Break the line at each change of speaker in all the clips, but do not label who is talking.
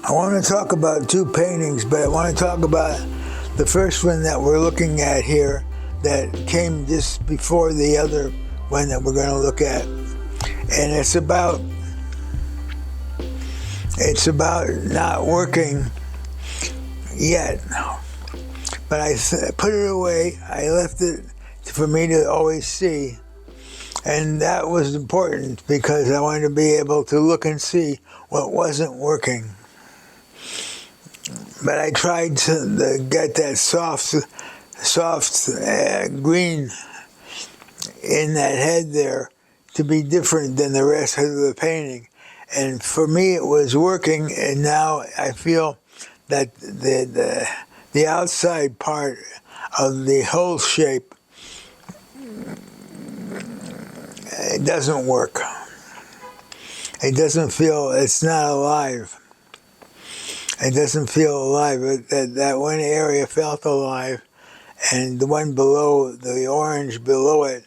I want to talk about two paintings, but I want to talk about the first one that we're looking at here that came just before the other one that we're going to look at. And it's about not working yet. But I put it away. I left it for me to always see. And that was important because I wanted to be able to look and see what wasn't working. But I tried to get that soft green in that head there to be different than the rest of the painting. And for me it was working, and now I feel that the outside part of the whole shape, it doesn't work. It doesn't feel, it's not alive. It doesn't feel alive. That one area felt alive, and the one below, the orange below it,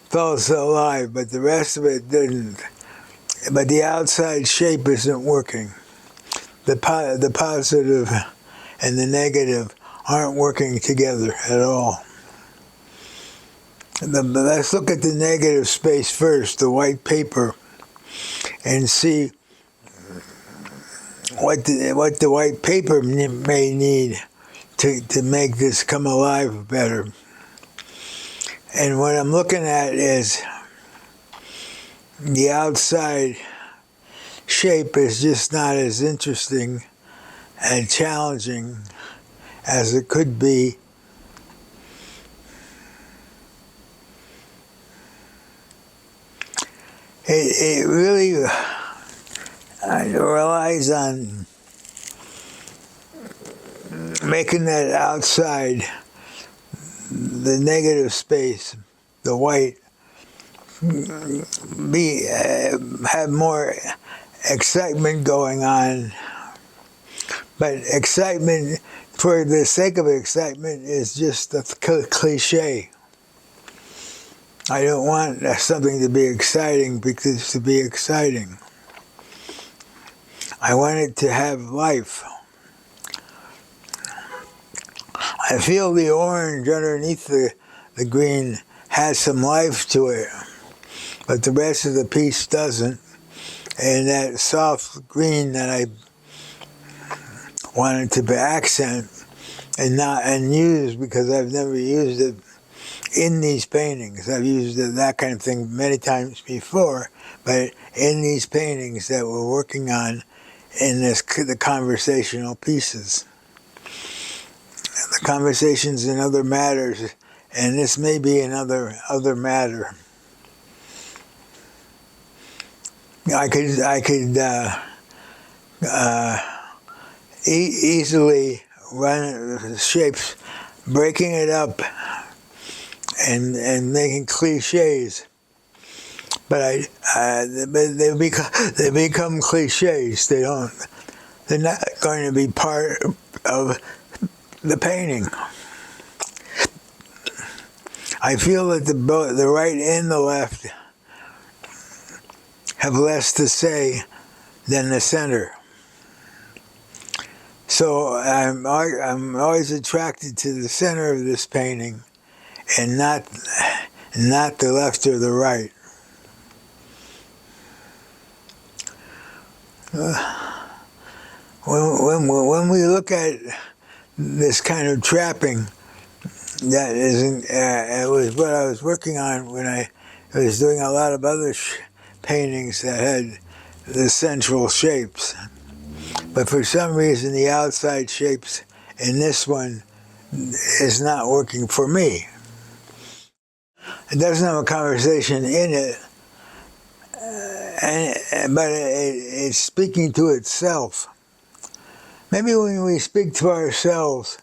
felt alive, but the rest of it didn't. But the outside shape isn't working. The positive and the negative aren't working together at all. Let's look at the negative space first, the white paper, and see what the white paper may need to make this come alive better. And what I'm looking at is the outside shape is just not as interesting and challenging as it could be. It really relies on making that outside, the negative space, the white, have more excitement going on. But excitement, for the sake of excitement, is just a cliche. I don't want something to be exciting because to be exciting. I want it to have life. I feel the orange underneath the green has some life to it, but the rest of the piece doesn't. And that soft green that I wanted to be accent and use, because I've never used it in these paintings. I've used that kind of thing many times before, but in these paintings that we're working on in the conversational pieces. The conversations in other matters, and this may be another matter. I could easily run shapes, breaking it up and making cliches, but they become cliches. They're not going to be part of the painting. I feel that the right and the left have less to say than the center. So I'm always attracted to the center of this painting, and not the left or the right. When we look at this kind of trapping, that isn't. It was what I was working on when I was doing a lot of other paintings that had the central shapes. But for some reason, the outside shapes in this one is not working for me. It doesn't have a conversation in it, but it's speaking to itself. Maybe when we speak to ourselves,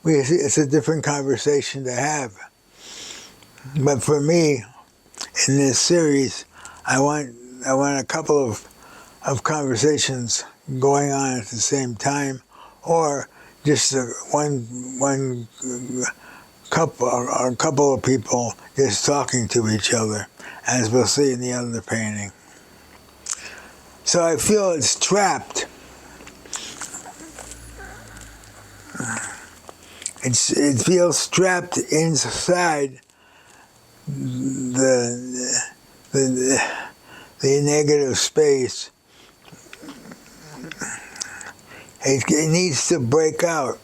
it's a different conversation to have. But for me, in this series, I want a couple of conversations going on at the same time, or just one couple or a couple of people just talking to each other, as we'll see in the other painting. So I feel it's trapped. It feels trapped inside the, the, the negative space. It needs to break out,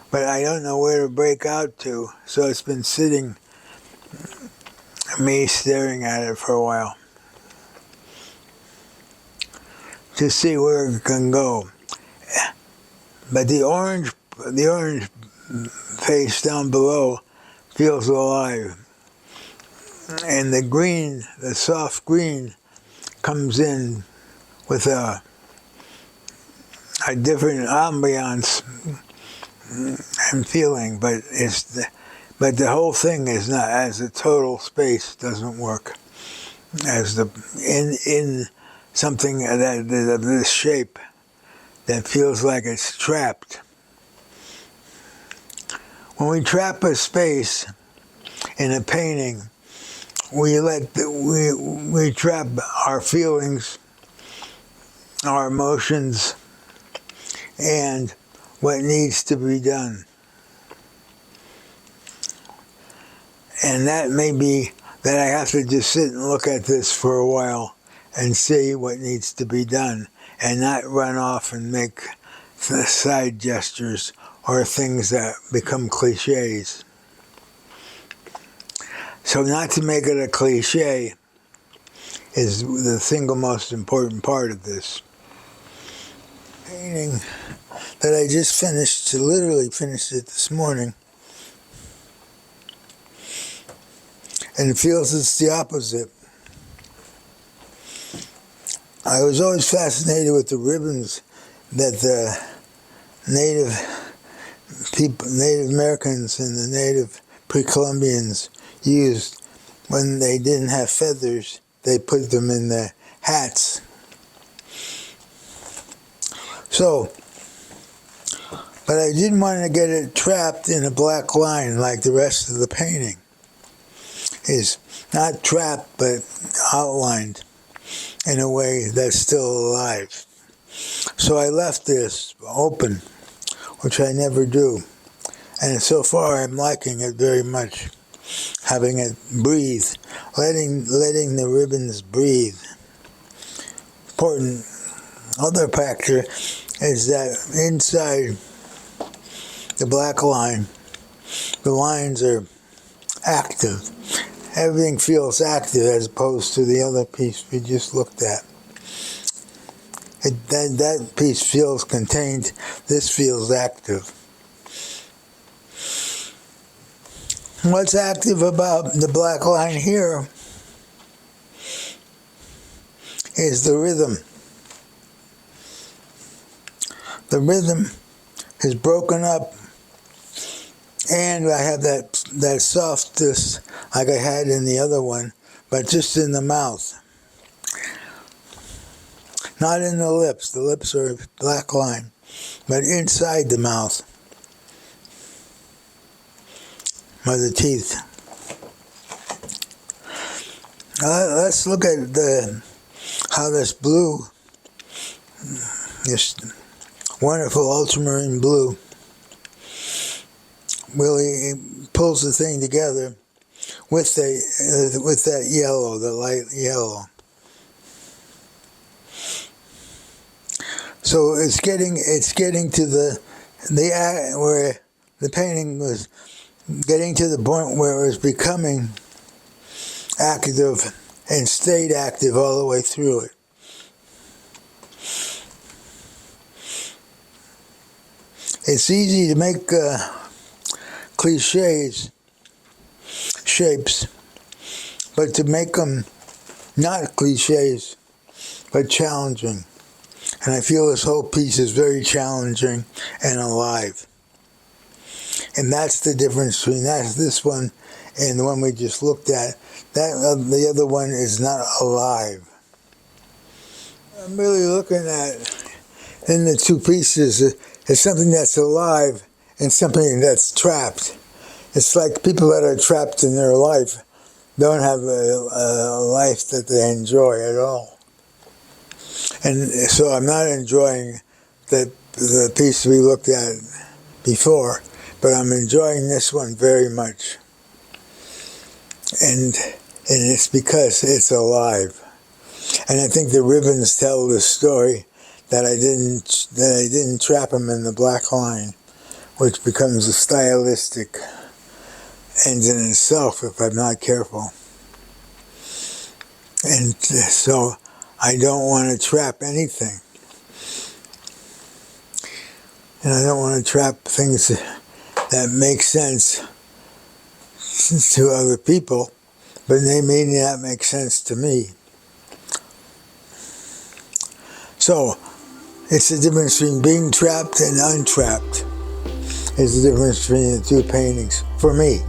but I don't know where to break out to, so it's been sitting, me staring at it for a while to see where it can go. But the orange face down below feels alive, and the green, the soft green, comes in with a different ambiance and feeling, but the whole thing is not, as a total space doesn't work as the in something of this shape that feels like it's trapped. When we trap a space in a painting, we trap our feelings, our emotions, and what needs to be done. And that may be that I have to just sit and look at this for a while and see what needs to be done, and not run off and make side gestures or things that become cliches. So not to make it a cliche is the single most important part of this painting that I just finished. Literally finished it this morning, and it feels it's the opposite. I was always fascinated with the ribbons that the Native Americans and the Native pre-Columbians used when they didn't have feathers. They put them in their hats. So, but I didn't want to get it trapped in a black line like the rest of the painting. It's not trapped, but outlined in a way that's still alive. So I left this open, which I never do. And so far I'm liking it very much, having it breathe, letting the ribbons breathe. Important other factor is that inside the black line, the lines are active. Everything feels active as opposed to the other piece we just looked at. That piece feels contained, this feels active. What's active about the black line here is the rhythm. The rhythm is broken up, and I have that softness like I had in the other one, but just in the mouth. Not in the lips. The lips are a black line, but inside the mouth, or the teeth. Let's look at how this blue, this wonderful ultramarine blue, really pulls the thing together with that yellow, the light yellow. So it's getting to the where the painting was getting to the point where it was becoming active and stayed active all the way through it. It's easy to make clichés, shapes, but to make them not clichés, but challenging. And I feel this whole piece is very challenging and alive. And that's the difference between this one and the one we just looked at. The other one is not alive. I'm really looking at, in the two pieces, it's something that's alive and something that's trapped. It's like people that are trapped in their life don't have a life that they enjoy at all. And so I'm not enjoying the piece we looked at before, but I'm enjoying this one very much. And it's because it's alive. And I think the ribbons tell the story that I didn't trap him in the black line, which becomes a stylistic end in itself if I'm not careful. And so I don't want to trap anything. And I don't want to trap things that make sense to other people, but they may not make sense to me. So it's the difference between being trapped and untrapped. It's the difference between the two paintings, for me.